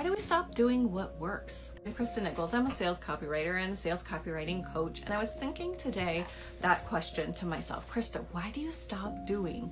do we stop doing what works? I'm Christa Nichols. I'm a sales copywriter and a sales copywriting coach. And I was thinking today that question to myself, Christa, why do you stop doing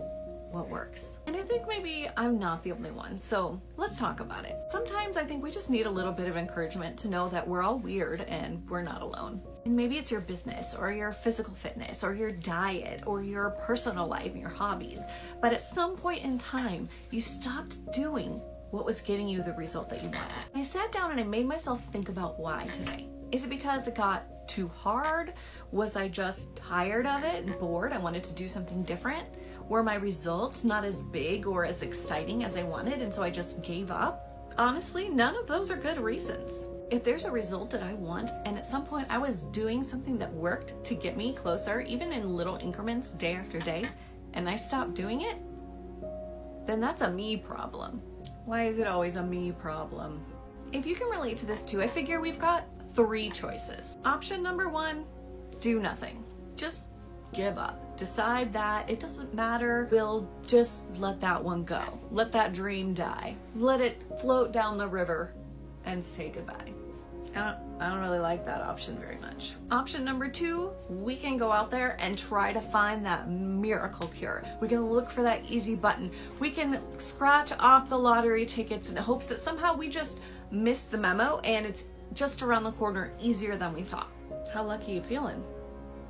what works? And I think maybe I'm not the only one. So let's talk about it. Sometimes I think we just need a little bit of encouragement to know that we're all weird and we're not alone. And maybe it's your business or your physical fitness or your diet or your personal life and your hobbies. But at some point in time, you stopped doing what was getting you the result that you wanted. I sat down and I made myself think about why today. Is it because it got too hard? Was I just tired of it and bored? I wanted to do something different? Were my results not as big or as exciting as I wanted and so I just gave up? Honestly, none of those are good reasons. If there's a result that I want and at some point I was doing something that worked to get me closer, even in little increments day after day, and I stopped doing it, then that's a me problem. Why is it always a me problem? If you can relate to this too, I figure we've got 3 choices. Option number 1, do nothing. Just give up. Decide that it doesn't matter. We'll just let that one go. Let that dream die. Let it float down the river and say goodbye. I don't really like that option very much. Option number 2, we can go out there and try to find that miracle cure. We can look for that easy button. We can scratch off the lottery tickets in hopes that somehow we just missed the memo and it's just around the corner easier than we thought. How lucky you feeling?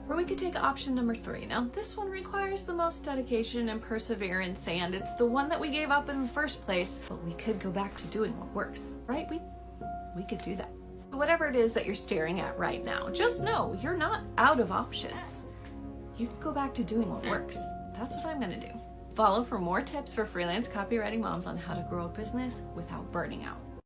Or we could take option number 3. Now this one requires the most dedication and perseverance, and it's the one that we gave up in the first place, but we could go back to doing what works, right? We could do that. Whatever it is that you're staring at right now, just know you're not out of options. You can go back to doing what works. That's what I'm gonna do. Follow for more tips for freelance copywriting moms on how to grow a business without burning out.